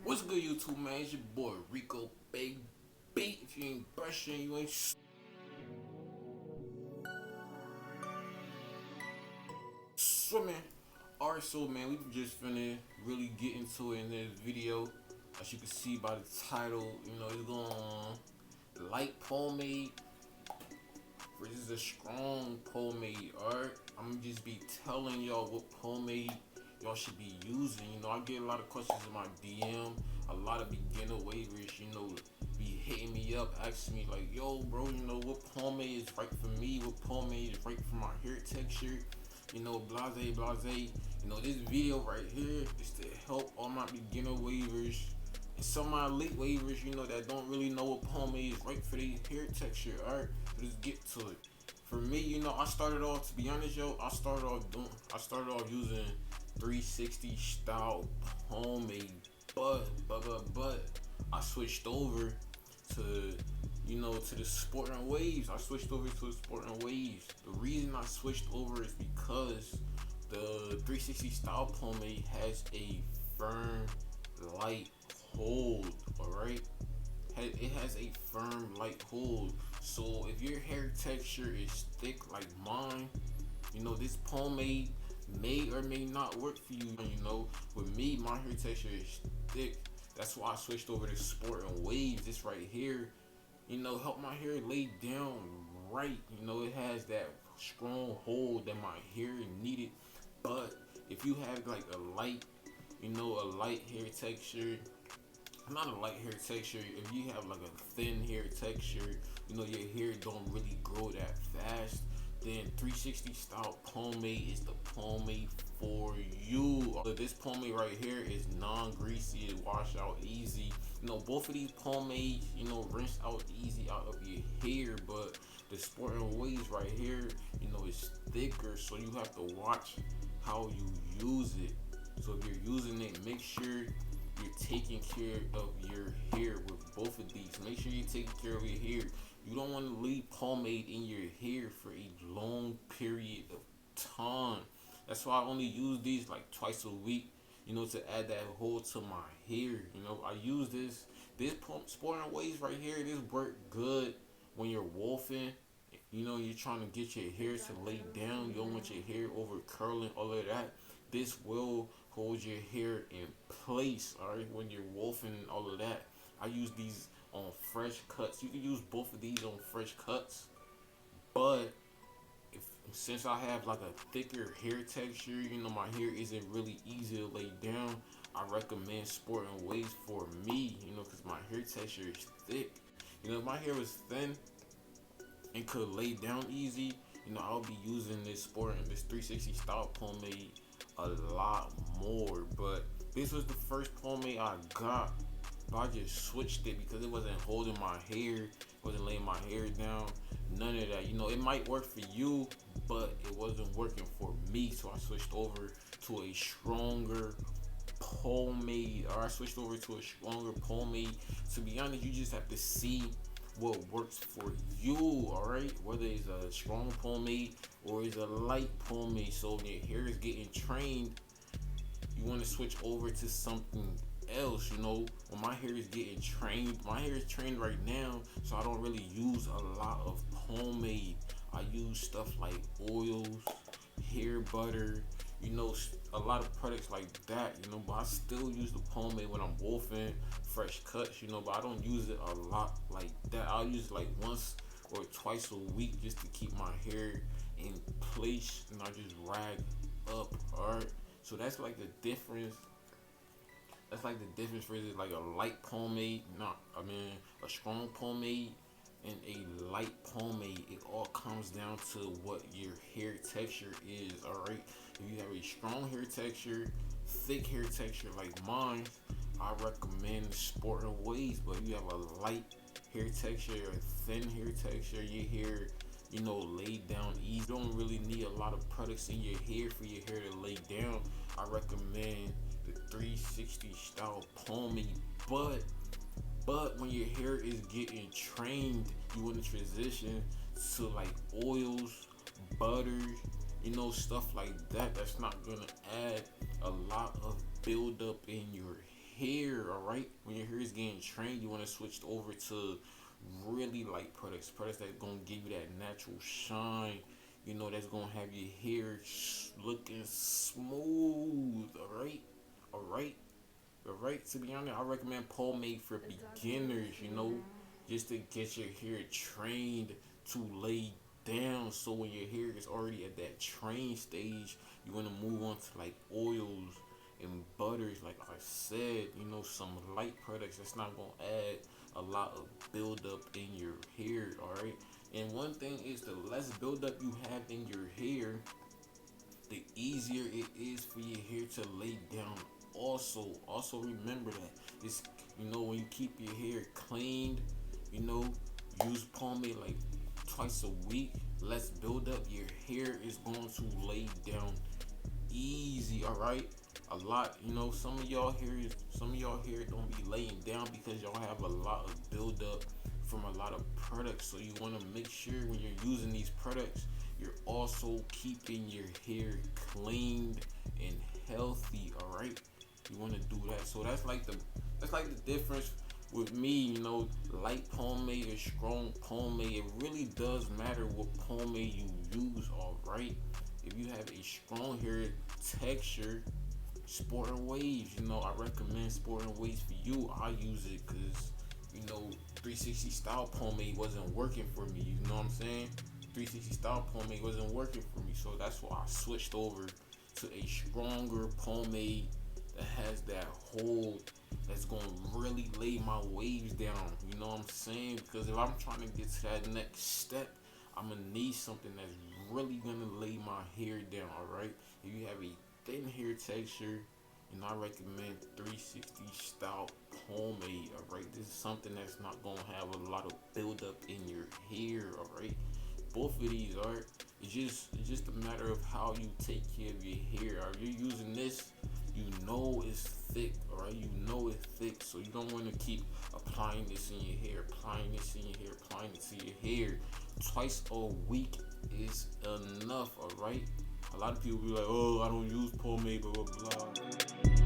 What's good, YouTube, man? It's your boy Rico Baby. If you ain't brushing, you ain't swimming. Alright, so man, we just finna really get into it in this video. As you can see by the title, it's going on light pomade versus a strong pomade. Alright, I'm gonna just be telling y'all what pomade y'all should be using. I get a lot of questions in my DM. A lot of beginner wavers, be hitting me up, asking me like, yo, bro, what pomade is right for me? What pomade is right for my hair texture? Blase. This video right here is to help all my beginner wavers and some of my elite wavers, that don't really know what pomade is right for their hair texture. Alright, so let's get to it. For me, I started off, to be honest, I started off using 360 style pomade, but I switched over to to the sporting waves. The reason I switched over is because the 360 style pomade has a firm light hold. Alright, it has a firm light hold. So if your hair texture is thick like mine, this pomade may or may not work for you. With me, my hair texture is thick. That's why I switched over to Sport and Waves. This right here, help my hair lay down right. It has that strong hold that my hair needed. But if you have like a light, a light hair texture, not a light hair texture, if you have like a thin hair texture, your hair don't really grow that fast, then 360 style pomade is the pomade for you. So this pomade right here is non-greasy, it wash out easy. Both of these pomades, rinse out easy out of your hair, but the Sport and Waves right here, is thicker, so you have to watch how you use it. So if you're using it, make sure you're taking care of your hair with both of these. Make sure you're taking care of your hair. You don't want to leave pomade in your hair for a long period of time. That's why I only use these like twice a week, to add that hold to my hair. I use this Sport and Waves right here. This work good when you're wolfing. You're trying to get your hair to lay down. You don't want your hair over curling, all of that. This will hold your hair in place, alright, when you're wolfing and all of that. I use these on fresh cuts. You can use both of these on fresh cuts, but since I have like a thicker hair texture, my hair isn't really easy to lay down, I recommend Sport and Waves for me, because my hair texture is thick. If my hair was thin and could lay down easy, I'll be using this 360 style pomade a lot more. But this was the first pomade I got, but I just switched it because it wasn't holding my hair, wasn't laying my hair down, none of that. It might work for you, but it wasn't working for me, so I switched over to a stronger pomade. To be honest, you just have to see what works for you. Alright, whether it's a strong pomade or it's a light pomade. So when your hair is getting trained, you want to switch over to something else. When my hair is getting trained, my hair is trained right now, so I don't really use a lot of pomade. I use stuff like oils, hair butter, a lot of products like that, but I still use the pomade when I'm wolfing, fresh cuts, but I don't use it a lot like that. I'll use it like once or twice a week just to keep my hair in place, and I just rag up. Alright, so that's like the difference. That's like the difference for like a light pomade, a strong pomade and a light pomade. It all comes down to what your hair texture is. Alright, if you have a strong hair texture, thick hair texture like mine, I recommend Sport and Waves. But if you have a light hair texture or thin hair texture, your hair lay down easy, you don't really need a lot of products in your hair for your hair to lay down, I recommend the 360 style pomade. But when your hair is getting trained, you want to transition to like oils, butters, stuff like that. That's not gonna add a lot of buildup in your alright? When your hair is getting trained, you want to switch over to really light products that's gonna give you that natural shine. You know, that's gonna have your hair looking smooth. Alright. Alright. To be honest, I recommend pomade for beginners. You know, just to get your hair trained to lay down. So when your hair is already at that train stage, you want to move on to like oils and butters. Like I said, you know, some light products that's not gonna add a lot of buildup in your hair. All right. And one thing is, the less buildup you have in your hair, the easier it is for your hair to lay down. Also remember that it's, you know, when you keep your hair cleaned, you know, use pomade like twice a week, less buildup, your hair is going to lay down easy. All right. A lot, you know, some of y'all hair don't be laying down because y'all have a lot of buildup from a lot of products. So you want to make sure when you're using these products, you're also keeping your hair cleaned and healthy. All right, you want to do that. So that's like the difference with me. You know, light pomade or strong pomade. It really does matter what pomade you use. All right, if you have a strong hair texture, Sport and Waves, you know, I recommend Sport and Waves for you. I use it because, you know, 360 style pomade wasn't working for me. You know what I'm saying? 360 style pomade wasn't working for me, so that's why I switched over to a stronger pomade that has that hold, that's gonna really lay my waves down. You know what I'm saying? Because if I'm trying to get to that next step, I'm gonna need something that's really gonna lay my hair down. All right. If you have a thin hair texture, and I recommend 360 style pomade. All right. This is something that's not gonna have a lot of buildup in your hair. All right. Both of these are. It's just a matter of how you take care of your hair. Are you using this? You know it's thick, alright? You know it's thick, so you don't want to keep applying this in your hair, applying this in your hair, applying it to your hair. Twice a week is enough, alright? A lot of people be like, oh, I don't use pomade, blah blah blah.